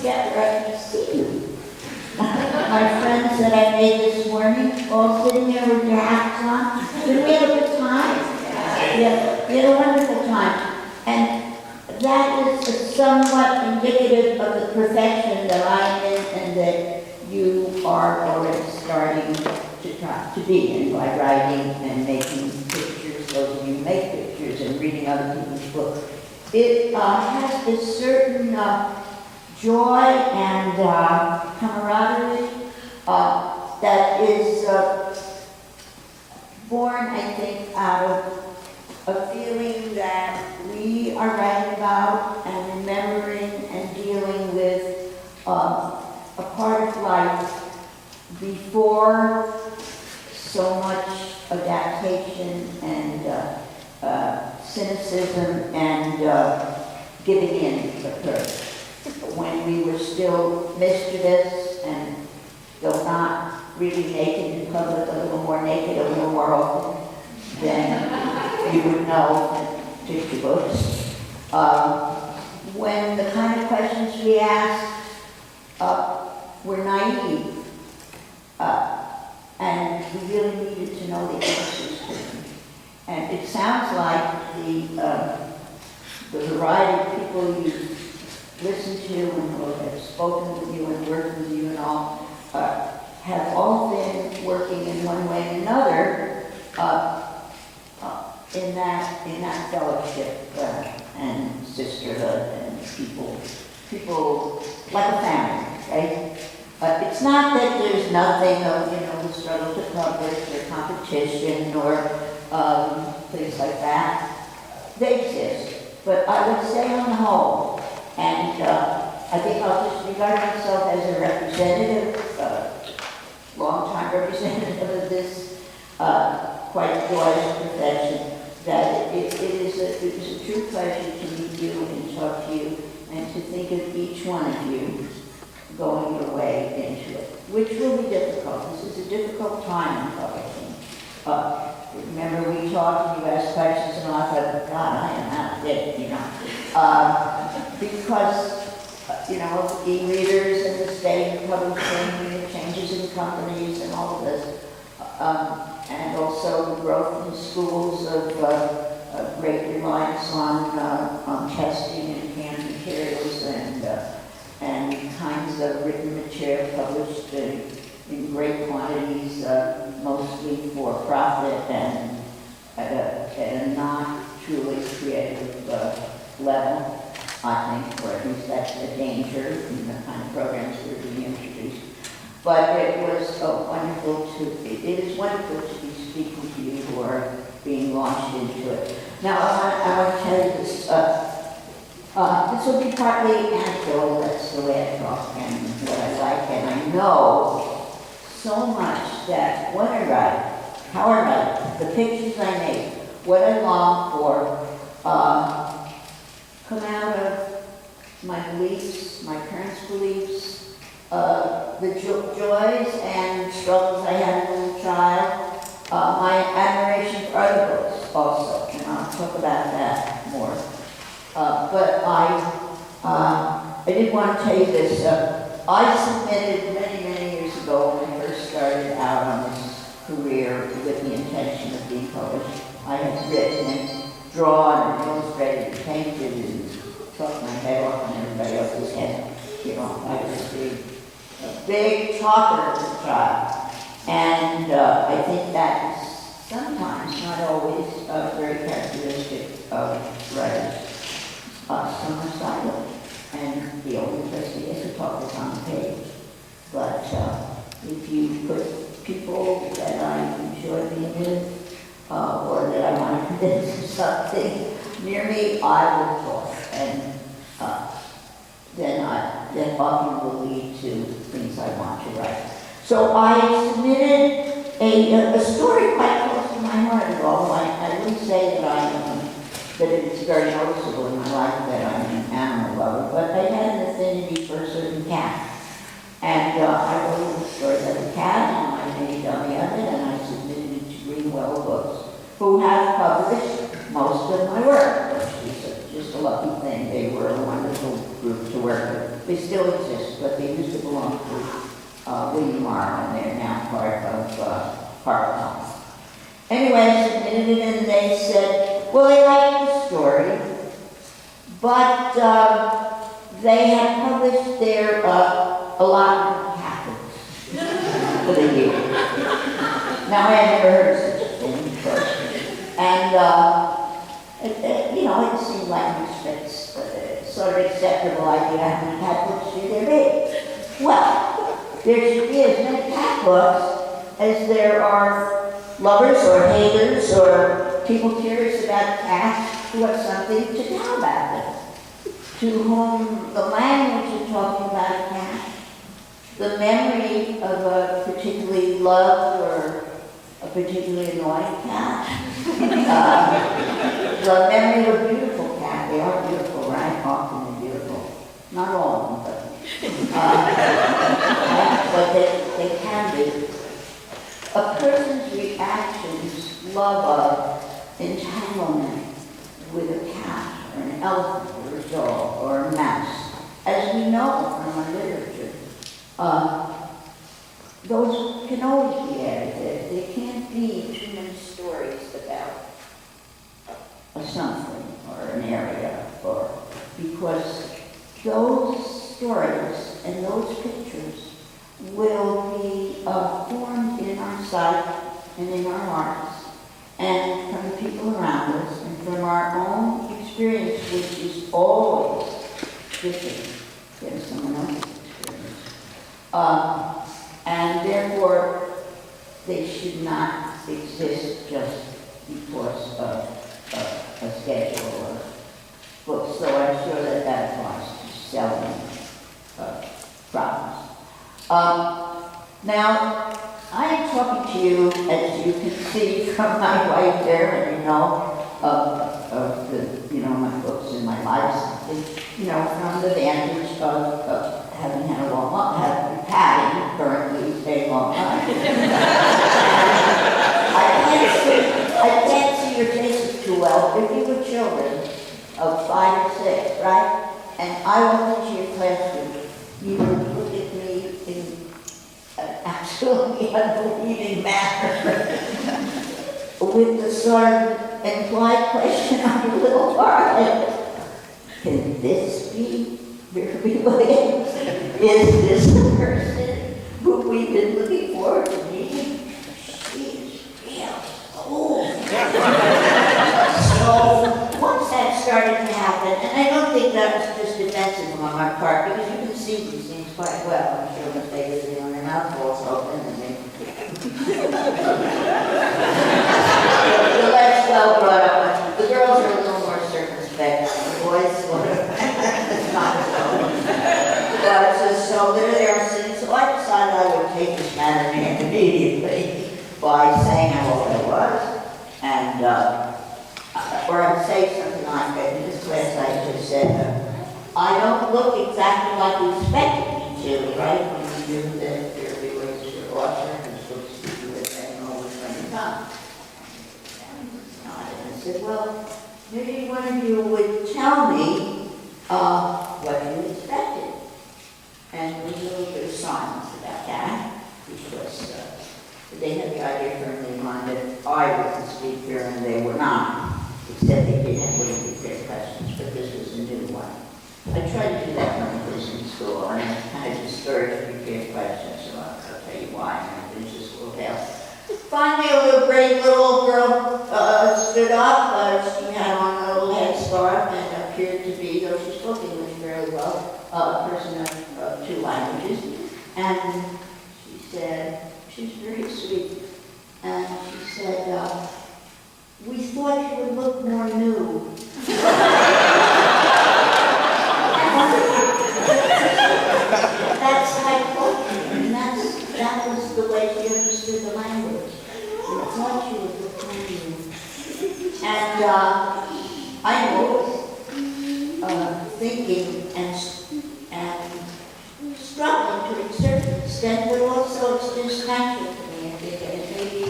forget where I can see you. My friends that I made this morning, all sitting there with their hats on. Did we have a good time? Yeah, we had a wonderful time. And that is somewhat indicative of the profession that I'm in and that you are already starting to be in by writing and making pictures, those of you who make pictures and reading other people's books. It has this certain joy and camaraderie that is born, I think, out of a feeling that we are writing about and remembering and dealing with a part of life before so much adaptation and cynicism and giving in occurred. When we were still mischievous and still not really naked in public, a little more naked, a little more open than you would know from picture books. When the kind of questions we asked were naive, and we really needed to know the answers to them. And it sounds like the variety of people you listen to and who have spoken with you and worked with you and all have all been working in one way and another in that fellowship and sisterhood and people like a family, right? It's not that there's nothing of, the struggle to publish or competition or things like that. They exist, but I would say on the whole, and I think I'll just regard myself as a representative, long-time representative of this quite joyous profession, that it was a true pleasure to meet you and talk to you and to think of each one of you going your way into it, which will be difficult. This is a difficult time in publishing. Remember we talked and you asked questions and I thought, God, I am out of it, because, of e-readers and the state of publishing and the changes in companies and all of this, and also the growth in schools of great reliance on testing and canned materials and kinds of written material published in great quantities, mostly for profit and at a not truly creative level, I think, or at least that's a danger in the kind of programs that are being introduced. But it was it is wonderful to be speaking to you who are being launched into it. Now, I want to tell you this. This will be partly anecdotal, that's the way I talk and what I like, and I know so much that what I write, how I write, the pictures I make, what I long for, come out of my beliefs, my parents' beliefs, the joys and struggles I had as a child, my admiration for other books also, and I'll talk about that more. But I did want to tell you this. I submitted many years ago when I first started out on this career with the intention of being published. I had written and drawn and illustrated and painted and talked my head off on everybody else's head. I was a big talker as a child. And I think that is sometimes, not always, very characteristic of writers. Some are silent, and the only place we get to talk is on the page. But if you put people that I enjoy being with, or that I want to convince of something near me, I will talk, and then often will lead to things I want to write. So I submitted a story quite close to my heart, although I wouldn't say that it's very noticeable in my life that I'm an animal lover, but I had an affinity for a certain cat. And I wrote a little story about the cat, and I made a dummy of it, and I submitted it to Greenwell Books, who have published most of my work, which is just a lucky thing. They were a wonderful group to work with. They still exist, but they used to belong to William Morrow, and they're now part of Hartwell. Anyway, I submitted it, and they said, well, they liked the story, but they had published their allotment of Catholics for the year. Now, I had never heard of such a thing before. And, you know, it seemed like a sort of acceptable idea how many Catholics should there be. Well, there should be as many Catholics as there are lovers or haters or people curious about cats who have something to tell about them, to whom the language of talking about a cat, the memory of a particularly loved or a particularly annoying cat, the memory of a beautiful cat. They are beautiful, right? Often they're beautiful. Not all of them, but they can be. A person's reactions, love of entanglement with a cat or an elephant or a dog or a mouse, as we know from our literature, those can always be added. There can't be too many stories about a something or an area, or because those stories and those pictures will be formed in our sight and in our hearts, and from the people around us, and from our own experience, which is always different than someone else's experience. And therefore, they should not exist just because of a schedule of books. So I'm sure that that applies to selling problems. Now, I am talking to you, as you can see from my white hair, and you know, of the, you know, my books and my life, you know, from the vantage of having had a long life, having currently a long life. I can't see your faces too well. If you were children of 5 or 6, right? And I walked into your classroom, you would look at me in an absolutely unbelieving manner with the sort of implied question on your little forehead. Can this be Vera Williams? Is this the person who we've been looking forward to meeting? She is real cool. So once that started to happen, and I don't think that was just defensive on my part, because you can see these things quite well. I'm sure that they were on their mouth holes open and they the less well brought up. The girls are a little more circumspect. The boys sort of not so. But so there sitting. So I decided I would take this matter in hand immediately by saying how old I was, and or I would say something like that. In this class, I just said, I don't look exactly like you expected me to, right? When you knew that Vera was your author and books that you were saying all the time. And I said, well, maybe one of you would tell me what you expected. And there was a little bit of silence about that, because they had the idea firmly in mind that I was the speaker and they were not, except they did have really prepared questions, but this was a new one. I tried to do that when I was in school, and I kind of discouraged prepared questions, so I'll tell you why, and I finished this little tale. Finally, a little brave little girl stood up. She had on a little headscarf and appeared to be, though she spoke English fairly well, a person of 2 languages. And she said, she was very sweet, and she said, we thought you would look more new. That's psychology, and that was the way she understood the language. We thought you would look more new. And I'm always thinking and struggling to a certain extent, but also it's just natural to me. I think it may be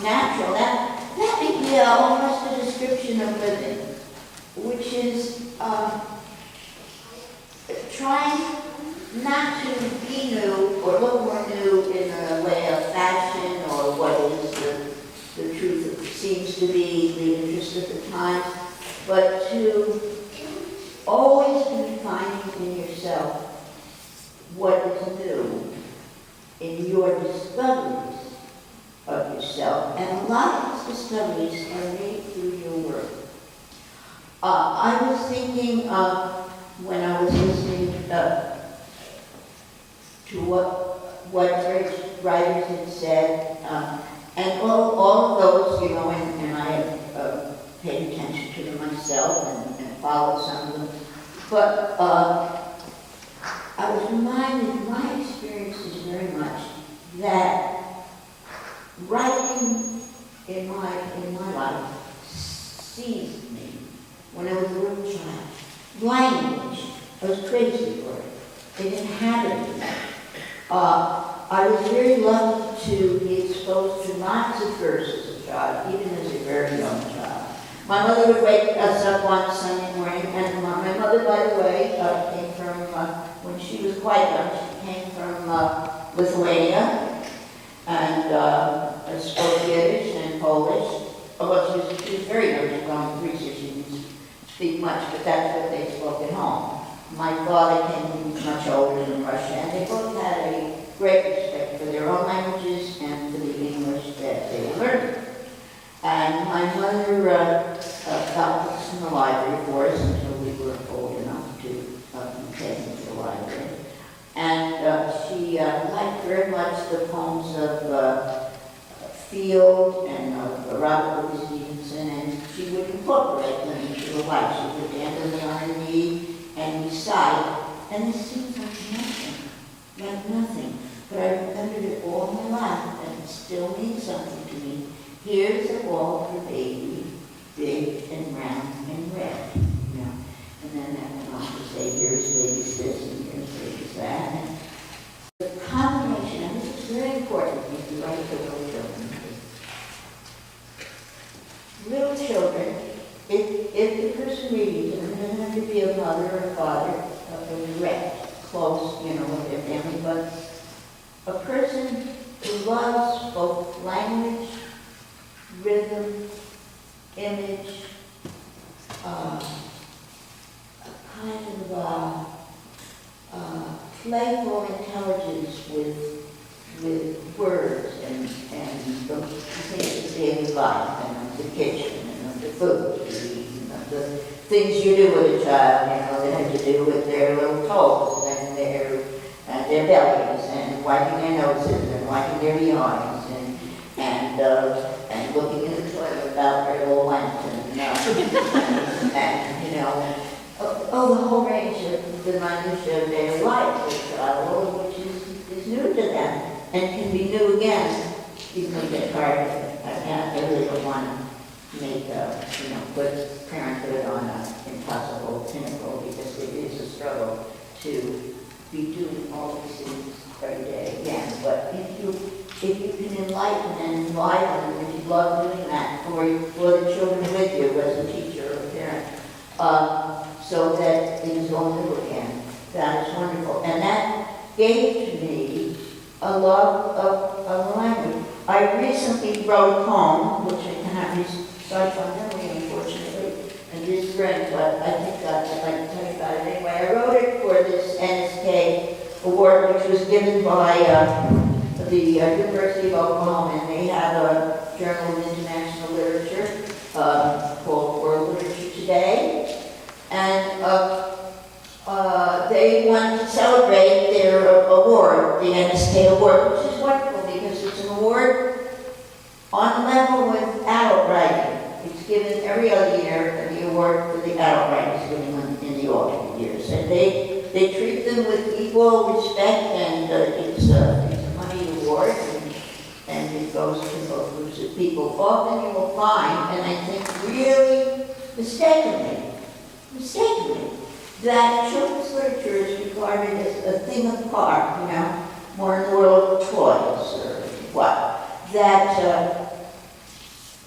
natural. That may be almost a description of living, which is trying not to be new or look more new in a way of fashion or what is the truth that seems to be the interest of the times, but to always be finding in yourself what is new in your discoveries of yourself. And a lot of these discoveries are made through your work. I was thinking when I was listening to what various writers had said, and all of those, you know, and I have paid attention to them myself and followed some of them. But I was reminded, my experience is very much that writing in my life seized me when I was a little child. Language, I was crazy for it. It inhabited me. I was very lucky to be exposed to lots of verse as a child, even as a very young child. My mother would wake us up on Sunday morning, and my mother, by the way, came from, when she was quite young, she came from Lithuania, and spoke Yiddish and Polish. Well, she was very young, she was going to Greece, so she didn't speak much, but that's what they spoke at home. My father came, he was much older than Russia, and they both had a great respect for their own languages and for the English that they were learning. And my mother got books in the library for us until we were old enough to take them to the library. And she liked very much the poems of Field and of Robert Louis Stevenson, and she would incorporate them into her life. She would stand on her knee and recite, and this seems like nothing. But I remembered it all my life, and it still means something to me. Here's a wall for baby, big and round and red. You know? And then that went on to say, here's baby's this and here's baby's that. And the combination, and this is very important if you write for little children. Little children, if the person reads, and it doesn't have to be a mother or a father, a direct, close, you know, with their family, but a person who loves both language, rhythm, image, a kind of playful intelligence with words and the things of daily life and of the kitchen and of the food you eat and of the things you do with a child, you know, that have to do with their little toes and their bellies and wiping their noses and wiping their behinds and looking in the toilet without their little length and you know, the whole range of the minutiae of their life with a child, which is new to them and can be new again, even though they get tired of it. I really don't want to make put parenthood on an impossible pinnacle because it is a struggle to be doing all these things every day again. But if you can enlighten and enliven, and if you love doing that for the children with you as a teacher or a parent, so that things go new again, that is wonderful. And that gave to me a love of language. I recently wrote a poem, which I cannot recite from memory, unfortunately, and this friend, but I think I'd like to tell you about it anyway. I wrote it for this NSK award, which was given by the University of Oklahoma, and they have a Journal of International Literature called World Literature Today. And they wanted to celebrate their award, the NSK award, which is wonderful because it's an award on level with adult writing. It's given every other year, and the award for the adult writing is given in the alternate years. And they treat them with equal respect, and it's a money award, and it goes to both groups of people. Often you will find, and I think really mistakenly, that children's literature is regarded as a thing apart, more in the world of toys or what, that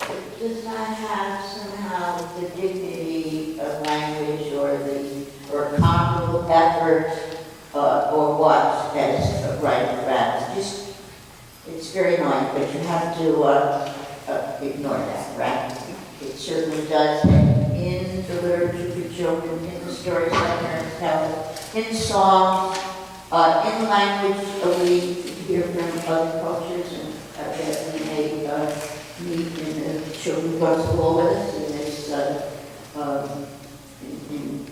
it does not have somehow the dignity of language or comparable effort or as writing raps. Just, it's very annoying, but you have to ignore that, right? It certainly does, and in the literature for children, in the stories that parents tell, in songs, in language we hear from other cultures, and that we may meet in the children go to school with us in this, in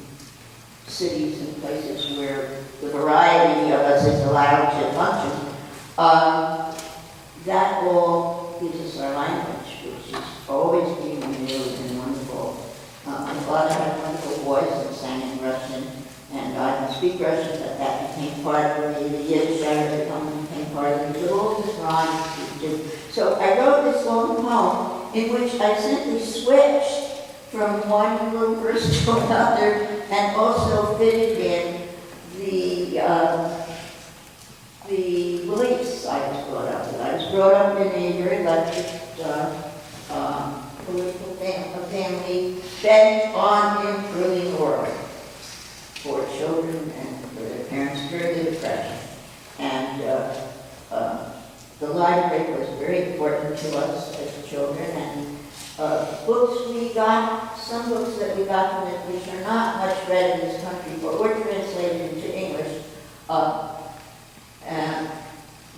cities and places where the variety of us is allowed to function. That all gives us our language, which is always being renewed and wonderful. I'm glad I had a wonderful voice and sang in Russian, and I don't speak Russian, but that became part of me. The Yiddish became part of me. But all this rhymes to do. So I wrote this long poem in which I simply switched from one little verse to another, and also fitted in the beliefs I was brought up with. I was brought up in a very leftist political family bent on improving the world for children and for their parents during the Depression. And the library was very important to us as children, and books we got, some books that we got from it, which are not much read in this country, but were translated into English. And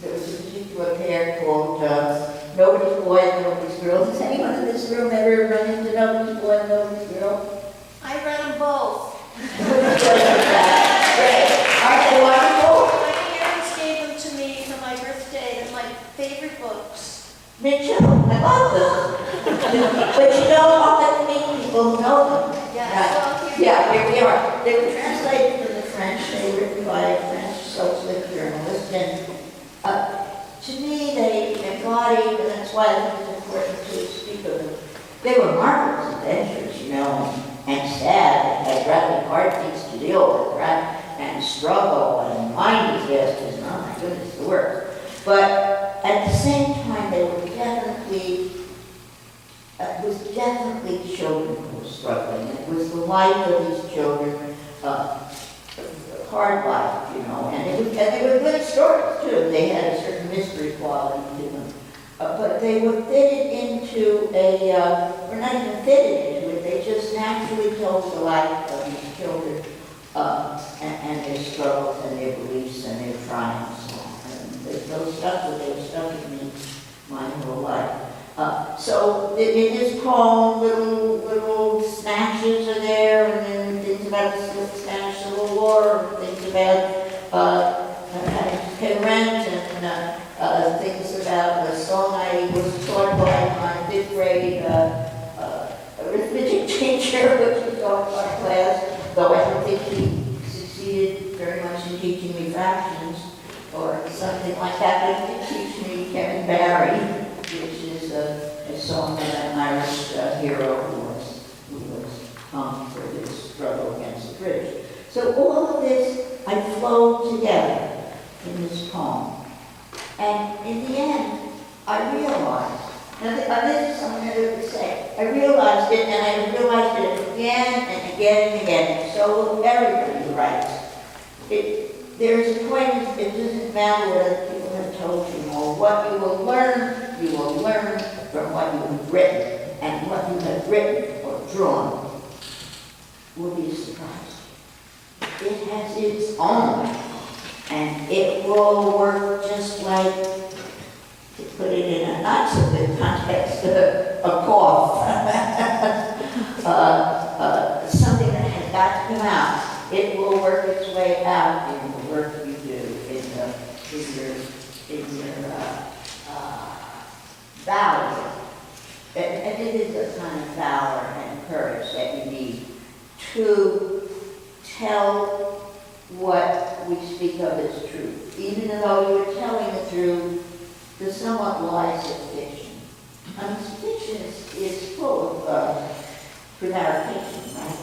there was a particular pair called Nobody's Boy and Nobody's Girl. Has anyone in this room ever run into Nobody's Boy and Nobody's Girl? I read them both. Great. Aren't they wonderful? My parents gave them to me for my birthday. They're my favorite books. Me too. I love them. But you don't often meet people who know them. Yeah, Right. well, here Yeah, here we are. They were translated from the French. They were written by a French socialist journalist. And to me, they embody, and that's why I think it's important to speak of them. They were marvelous adventures, you know, and sad. They had rather hard things to deal with, right? And struggle, and mind disasters, and oh my goodness, the worst. But at the same time, they were definitely, it was definitely children who were struggling. It was the life of these children, hard life, you know, and they were good stories too. They had a certain mystery quality to them. But they were fitted into or not even fitted into it, they just naturally told the life of these children and their struggles and their beliefs and their triumphs. And those stuff that they were stuck with me my whole life. So in this poem, little snatches are there, and then things about the Spanish Civil War, and things about having to pay rent, and things about a song I was taught by my fifth grade arithmetic teacher, which was taught my class, though I don't think he succeeded very much in teaching me fractions or something like that, but he did teach me Kevin Barry, which is a song that an Irish hero who was hung for his struggle against the British. So all of this I flowed together in this poem. And in the end, I realized, now this is something I have to say, I realized it, and I realized it again and again and again. So everybody who writes, there is a point, it doesn't matter what other people have told you or what you will learn from what you have written. And what you have written or drawn will be a surprise. It has its own, and it will work just like, to put it in a not so good context, a cough. Something that has got to come out. It will work its way out in the work you do, in your valor. And it is a kind of valor and courage that you need to tell what we speak of as truth. Even though you're telling the truth, the somewhat lies of fiction. I mean, fiction is full of prevarication, right?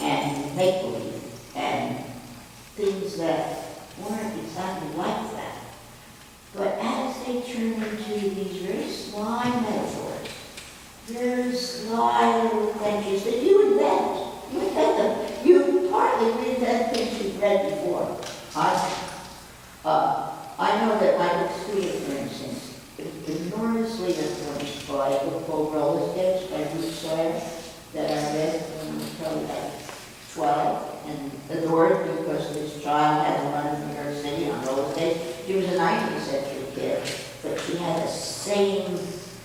And make-believe, and things that weren't exactly like that. But as they turn into these very sly metaphors, very sly little adventures that you invent. You invent them. You partly reinvent things you've read before. bought a book called Roller Skates by Bruce Sawyer that I read when I was probably like 12 and adored because this child had to run in New York City on roller skates. She was a 19th century kid, but she had the same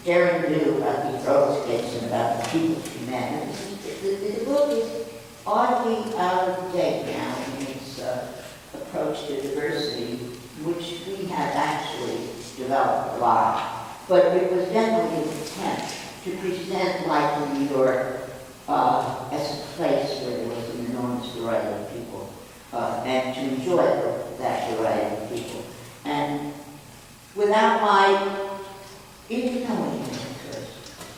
daring do about these roller skates and about the people she met. And the book is oddly out of date now in its approach to diversity, which we have actually developed a lot. But it was definitely an attempt to present life in New York as a place where there was an enormous variety of people and to enjoy that variety of people. And without my even knowing it at first,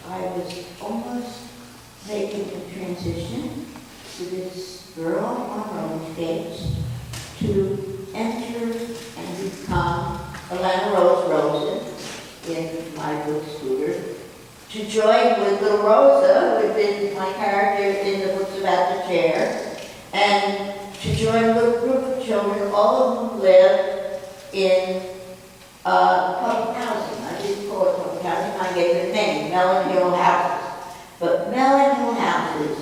I was almost making a transition to this girl on roller skates to enter and become Alana Rose Rosen in my book Scooter, to join with little Rosa, who had been my character in the books about the chair, and to join a little group of children, all of whom live in public housing. I didn't call it public housing, I gave it a name, Mellon Hill Houses. But Mellon Hill Houses,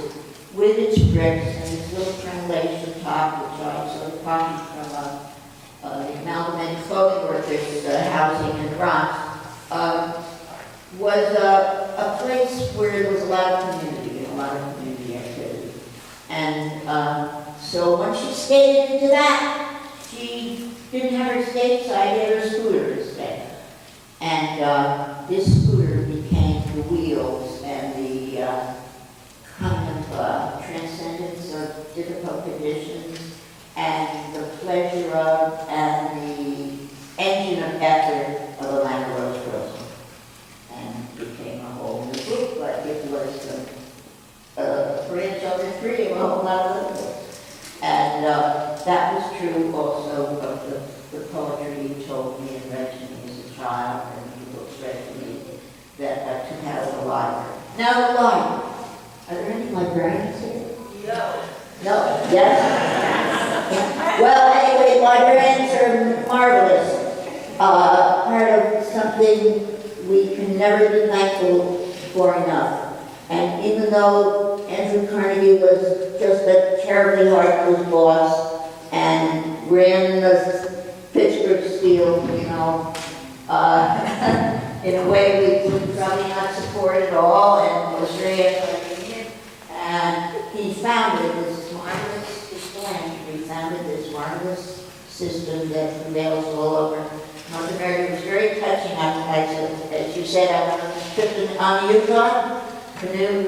with its bricks and its little tremolation top, which I sort of copied from the Amalgamated Clothing Workers housing in the Bronx, was a place where there was a lot of community and a lot of community activity. And so when she skated into that, she didn't have her skates, so I gave her a scooter instead. And this scooter became the wheels and the kind of transcendence of difficult conditions and the pleasure of and the engine of effort of Alana Rose Rosen. And it became a whole new book, but it was for children free of a whole lot of other books. And that was true also of the poetry you told me and read to me as a child, and the books read to me that I took out of the library. Now the library. Are there any librarians here? No. No. Yes? Well, anyway, librarians are marvelous. Part of something we can never be thankful for enough. And even though Andrew Carnegie was just a terribly hard-nosed boss and ran the Pittsburgh Steel, in a way we would probably not support at all, and was very anti-union. And he founded this marvelous, he founded this marvelous system that prevails all over North America. It was very touching. As you said, I went on a trip on the Yukon. Canoe,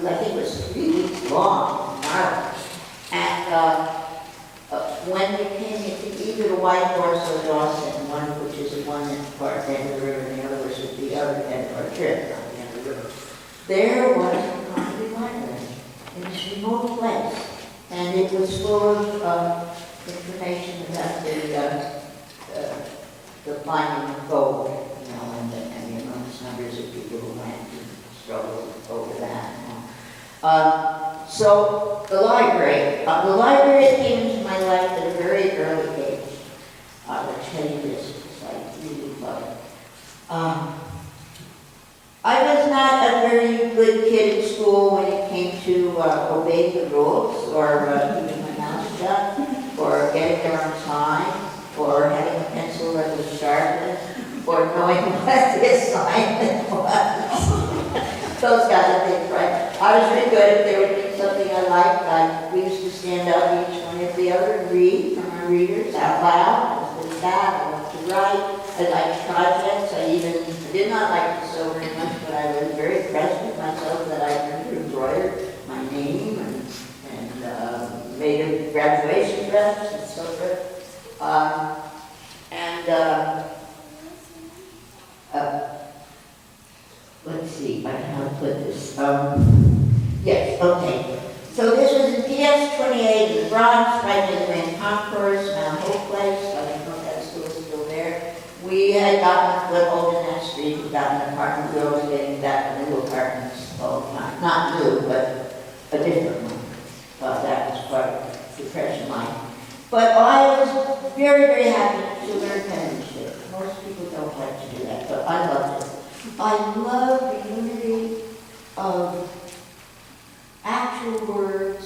I think it was 3 weeks long, and when we came into either the White Horse or Dawson, one of which is the one at the far end of the river, and the other was at the other end of our trip, on the end of the river, there was a Carnegie Library in this remote place, and it was full of information about the finding of gold, and the enormous numbers of people who went struggle over that. So the library came into my life at a very early age. I'll tell you this, because I really love it. I was not a very good kid in school when it came to obeying the rules, or keeping my mouth shut, or getting there on time, or having a pencil that was sharpened, or knowing what the assignment was. Those kind of things, right? I was really good. If there would be something I liked, we used to stand up each one after the other and read from our readers out loud. I was good at that. I loved to write. I liked projects. I did not like to sew very much, but I was very impressed with myself that I learned to embroider my name and made a graduation dress and so forth. Let's see, I don't know how to put this. Yes, okay. So this was in PS 28 in the Bronx, right near the Grand Concourse, Mount Hope Place. I don't know if that school is still there. We had gotten a foothold in that street. We got an apartment building, getting back to new apartments all the time. Not new, but a different one. That was part of Depression life. But I was very, very happy to learn penmanship. Most people don't like to do that, but I loved it. I love the unity of actual words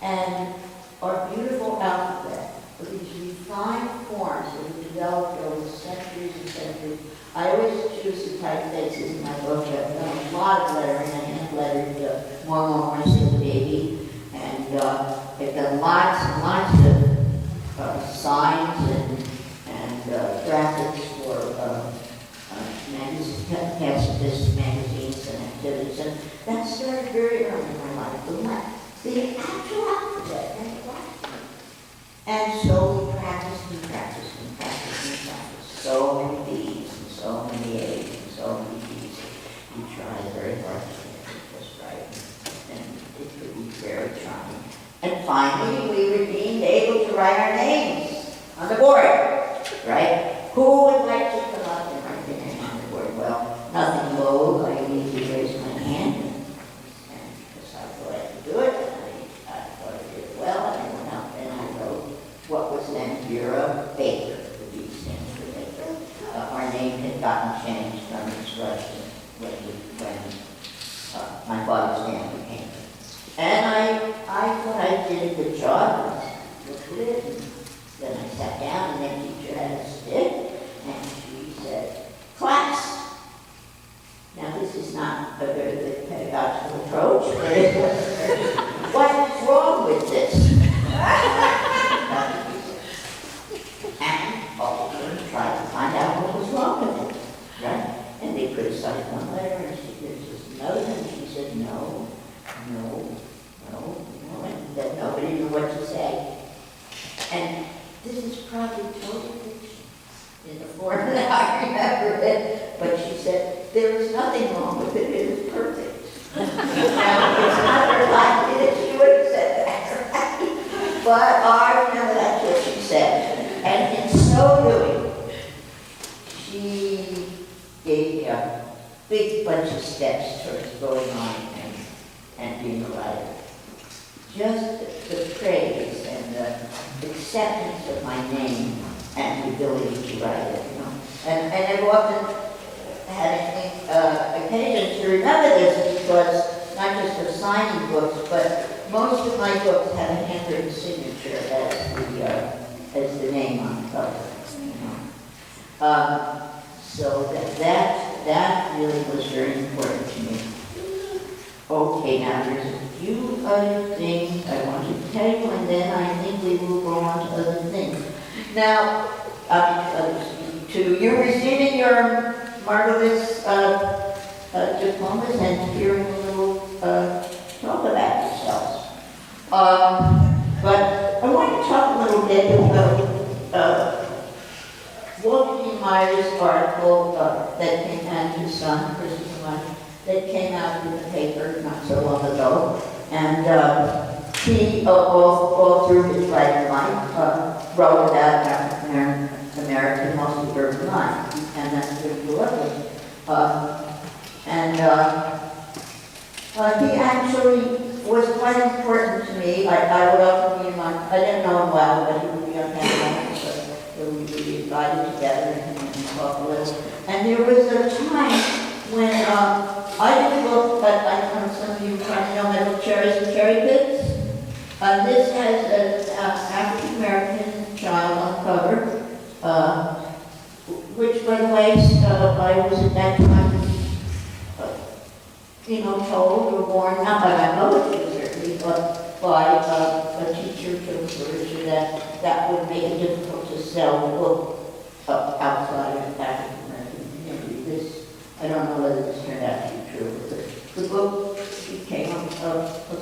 and our beautiful alphabet, with these refined forms that have developed over centuries and centuries. I always choose to typefaces in my book. I've done a lot of lettering. I hand-lettered more as a baby. And I've done lots and lots of signs and graphics for pacifist magazines and activities. And that started very early in my life. The actual alphabet and the Latin. And so we practiced and practiced and practiced and practiced. So many B's and so many A's and so many D's. We tried very hard to get it just right. And it could be very trying. And finally, we were deemed able to write our names on the board, right? Who would like to come up and write their name on the board? Well, nothing low, I immediately raised my hand, and because I thought I could do it, and I thought I did it well, and I went up and I wrote what was then Vera Baker, the B stands for Baker. Our name had gotten changed from its Russian when my father's name became. And I thought I did a good job. I looked at it, and then I sat down, and then the teacher had a stick, and she said, "Class." Now, this is not a very good pedagogical approach, but it was what is wrong with this? And all of them tried to find out what was wrong with it, right? And they criticized one letter, and there's just another, and she said, no, and that nobody knew what to say. And this is probably total fiction in the form that I remember it, but she said, there is nothing wrong with it, it is perfect. Now, it's not her likely that she would have said that, right? But I remember that's what she said. And in so doing, she gave me a big bunch of steps towards going on and being a writer. Just the praise and the acceptance of my name and the ability to write it, you know. And I've often had occasion to remember this because not just of signing books, but most of my books have a handwritten signature as the name on the cover, you know. So that really was very important to me. Okay, now there's a few other things I want to tell you, and then I think we will go on to other things. Now, to you receiving your marvelous diplomas and hearing a little talk about yourselves. But I want to talk a little bit about Walter D. Meyer's article that came out, his son, Chris's son, that came out in the paper not so long ago. And he, all through his writing life, wrote about African American, mostly urban life, and that's what he loved. He actually was quite important to me. I would often be in my, I didn't know him well, but he would be on Hamline, so we would be invited together and talk a little. And there was a time when I did a book, but I know some of you probably know my book, Cherries and Cherry Pits. This has an African American child on the cover, which, by the way, I was at that time, told or warned, not by my poetry certainly, but by a teacher to literature that would make it difficult to sell the book outside of the African American community. I don't know whether this turned out to be true, but the book became a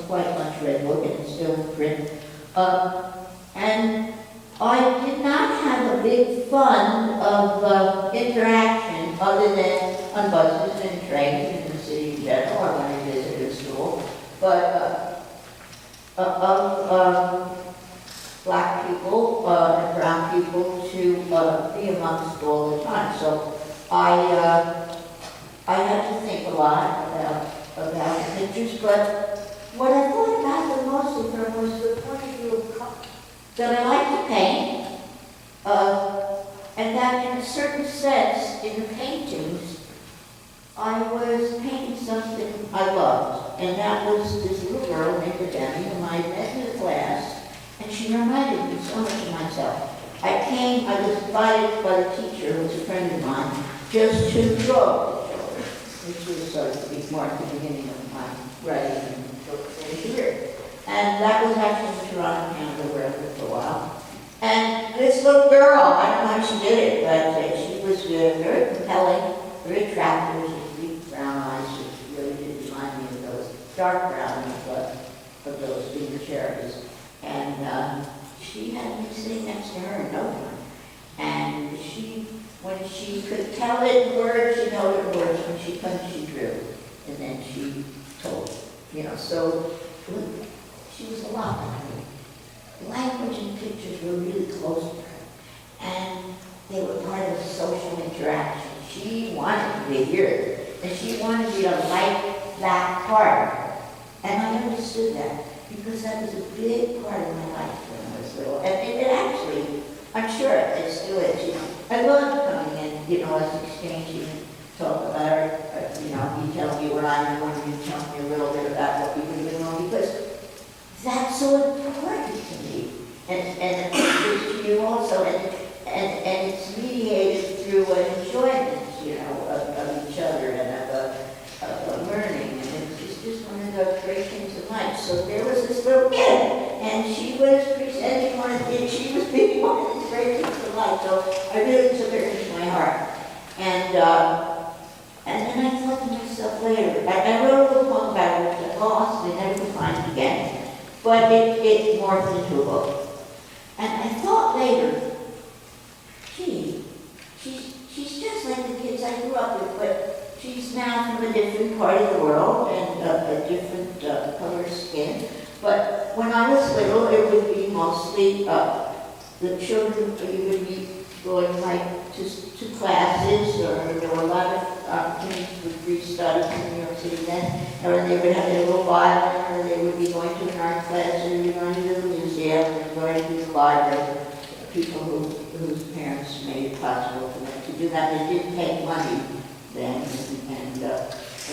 quite much read book, and it's still in print. And I did not have a big fund of interaction other than on buses and trains in the city in general, or when I visited school, but of black people and brown people to be amongst all the time. So I had to think a lot about the pictures, but what I thought about the most of them was the point of view of color. That I like to paint, and that in a certain sense, in the paintings, I was painting something I loved, and that was this little girl named Demi, whom I met in the class, and she reminded me so much of myself. I was invited by the teacher, who was a friend of mine, just to draw the children, which was sort of more at the beginning of my writing and book career. And that was actually in Toronto, Canada, where I lived for a while. And this little girl, I don't know how she did it, but she was very compelling, very attractive. She had deep brown eyes, which really did remind me of those dark brown of those finger cherries. And she had me sitting next to her in no time. And when she could tell it in words, she know it in words. When she couldn't, she drew. And then she told, so she was a lot like me. Language and pictures were really close to her. And they were part of a social interaction. She wanted me to hear it. And she wanted me to like that part of her. And I understood that because that was a big part of my life when I was little. And it actually, I'm sure it still is, I loved coming in, us exchanging, talk about her, you tell me what I know and you tell me a little bit about what you've been doing, because that's so important to me. And it's to you also, and it's mediated through an enjoyment, of each other and of learning. And it's just one of the great things of life. So there was this little kid, and she was presenting one of these, she was being one of these great things of life. So I really took her into my heart. And then I thought to myself later, I wrote a little poem about her, which I lost, and I never could find it again. But it morphed into a book. And I thought later, she's just like the kids I grew up with, but she's now from a different part of the world and a different color of skin. But when I was little, it would be mostly the children, you would be going like to classes, or there were a lot of opportunities for free studies in New York City then, or they would have their little violin, or they would be going to an art class, or you're going to the museum, or going to the library. People whose parents made it possible for them to do that. They didn't take money then, and a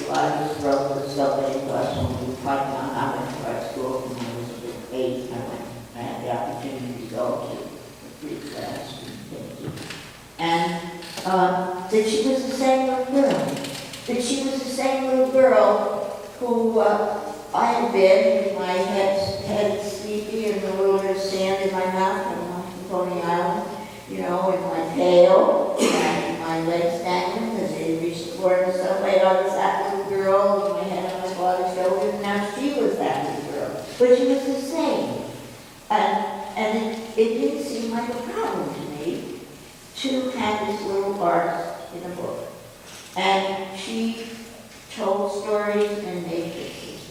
lot of us rode the subway bus when we were quite young. I went to art school when I was about 8. I had the opportunity to go to a free class. And that she was the same little girl. That she was the same little girl who I had been with my head sleepy and a little bit of sand in my mouth on Coney Island, with my tail and my legs dangling because they reached the floor of the subway. I was that little girl with my head on my father's shoulder, and now she was that little girl. But she was the same. And it didn't seem like a problem to me to have this little art in a book. And she told stories and made pictures.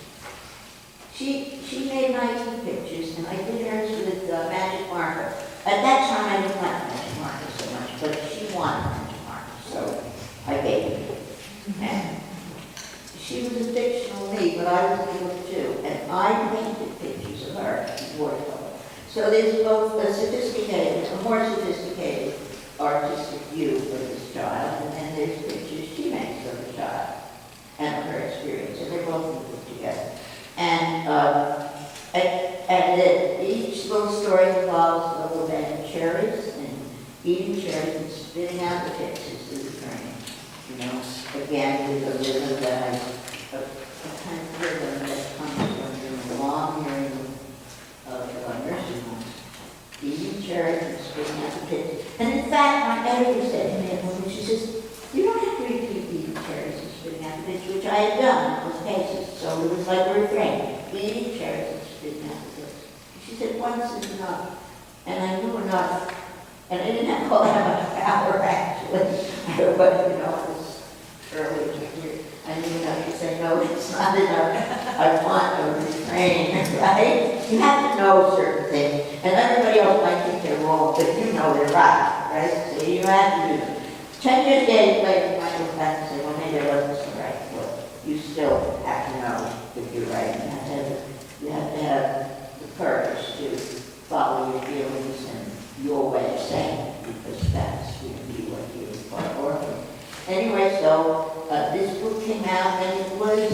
She made nice pictures, and I did hers with magic marker. At that time, I didn't like magic marker so much, but she wanted magic marker, so I gave it. And she was a fictional me, but I was able too, and I painted pictures of her in watercolor. So there's both a more sophisticated artistic view for this child, and then there's pictures she makes of the child and of her experience, and they're both put together. And each little story involves a little bag of cherries, and eating cherries and spitting out the pictures through the crane. Again, with a rhythm that a kind of rhythm that comes from doing a long hearing of nursing homes. Eating cherries and spitting out the pictures. And in fact, my editor said to me at one point, she says, you don't have to repeat eating cherries and spitting out the pictures, which I had done in those cases. So it was like a refrain, eating cherries and spitting out the pictures. She said, once is enough. And I knew enough. And I didn't have all that much power, actually. But, it was early in the year. I knew enough to say, no, it's not enough. I want a refrain, right? You have to know certain things. And everybody else might think they're wrong, but you know they're right? So you have to do them. 10 years later, you might look back and say, well, maybe I wasn't so right. Well, you still have to know if you're right. You have to have the courage to follow your feelings and your way of saying it, because that's going to be what you are working. Anyway, so this book out, and it was,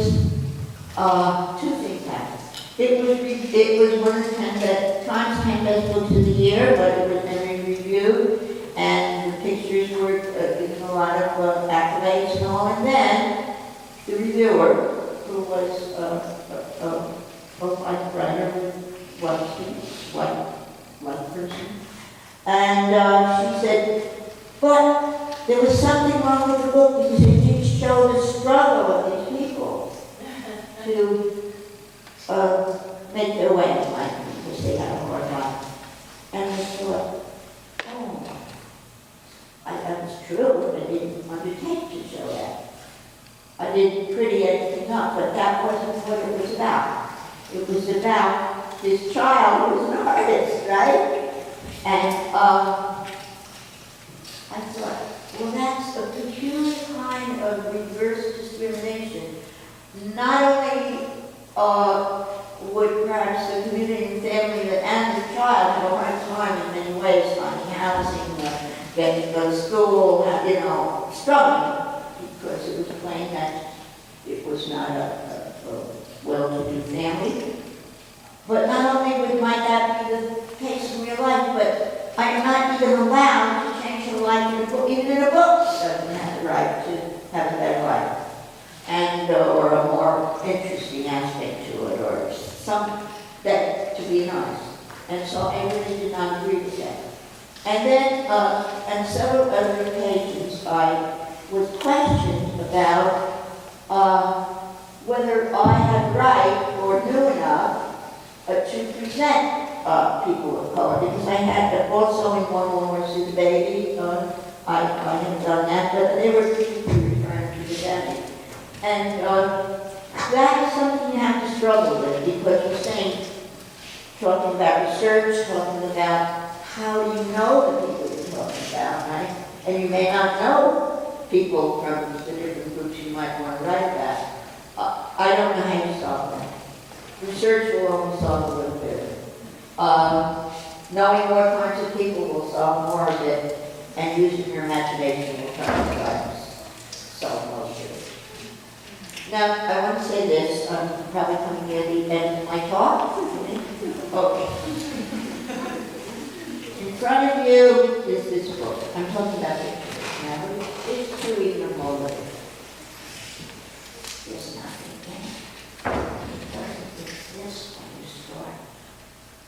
two things happened. It was one of the Times 10 Best Books of the Year, but it was then reviewed, and the pictures were given a lot of accolades and all, and then the reviewer, who was a white writer with white person, and she said, but there was something wrong with the book because it didn't show the struggle of these people to make their way in life because they had a hard life. And I thought, oh, that was true, but I didn't undertake to show that. I didn't pretty anything up, but that wasn't what it was about. It was about this child who was an artist, right? And I thought, well, that's a peculiar kind of reverse discrimination. Not only would perhaps the community and family and the child have a hard time in many ways, finding housing, getting to go to school, struggling, because it was plain that it was not a well-to-do family. But not only might that be the case in real life, but I'm not even allowed to change her life in a book. Even in a book, she doesn't have the right to have a better life. And, or a more interesting aspect to it, or some that to be nice. And so I really did not agree with that. And then, on several other occasions, I was questioned about whether I had right or knew enough to present people of color, because I had also in one more see the baby, I had done that, but they were people referring to the baby. And that is something you have to struggle with, because you're saying, talking about research, talking about how do you know the people you're talking about, right? And you may not know people from the different groups you might want to write about. I don't know how you solve that. Research will only solve a little bit. Knowing more kinds of people will solve more of it, and using your imagination will try to solve most of it. Now, I want to say this, I'm probably coming near the end of my talk. Okay. In front of you is this book. I'm talking about pictures now. It's true even more of it. There's nothing there. It's this when you start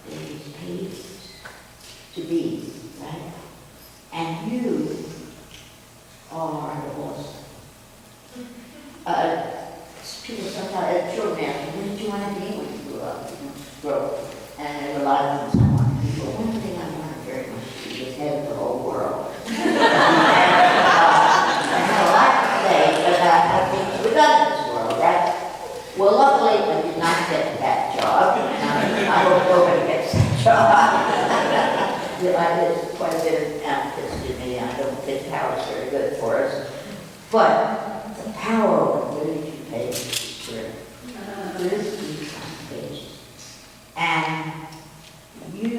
these pages to be, right? And you are awesome. People sometimes, children ask me, what did you want to be when you grew up? And there were a lot of things I wanted to be. But one thing I wanted very much to be was head of the whole world. I had a lot to say about how things were done in this world, right? Well, luckily, I did not get that job. I hope nobody gets that job. There's quite a bit of anarchist in me. I don't think power is very good for us. But the power of literature pages is great. There's these pages. And you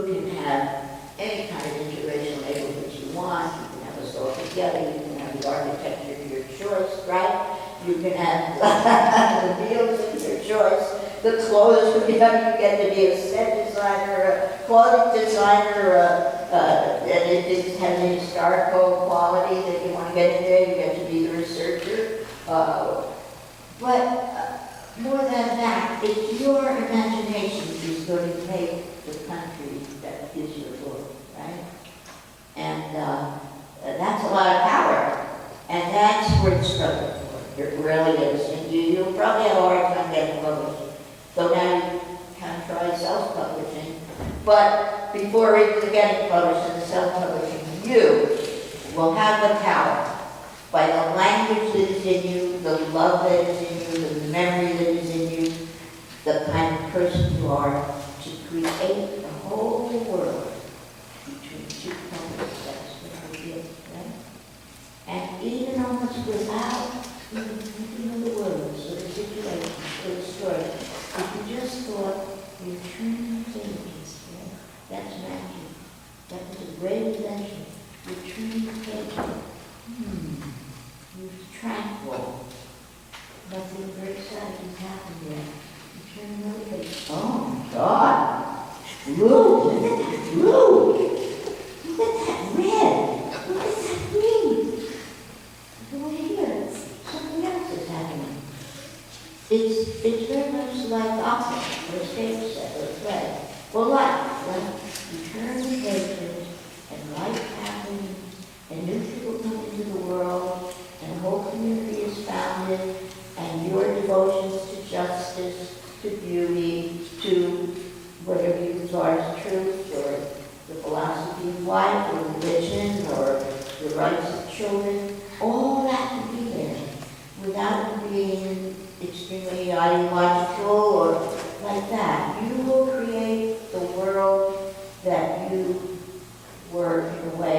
can have any kind of interracial neighborhood you want. You can have us all together. You can have the architecture of your choice, right? You can have the meals of your choice. The clothes, you get to be a set designer, a clothing designer, and it has a historical quality that you want to get in there. You get to be the researcher. But more than that, it's your imagination that is going to make the country that is your book, right? And that's a lot of power. And that's where it's struggling for. It really is. And you'll probably have a hard time getting published. So now you can try self-publishing. But before even getting published in the self-publishing, you will have the power by the language that is in you, the love that is in you, the memory that is in you, the kind of person you are, to create the whole world between two points. That's what it is, right? And even almost without even thinking of the words or the situation or the story, if you just thought, you're turning pages, right? That's magic. That was a great invention. You're turning pages. You're tranquil. Nothing very exciting happened yet. You turn another page. Oh my God! Blue! Look at that blue! Look at that red! Look at that green! Over here, something else is happening. It's very much like opera, or a stage set, or a play. Well, life, when you turn the pages, and life happens, and new people come into the world, and a whole community is founded, and your devotions to justice, to beauty, to whatever you regard as truth, or the philosophy of life, or religion, or the rights of children, all that can be there without it being extremely ideological or like that. You will create the world that you were, in a way,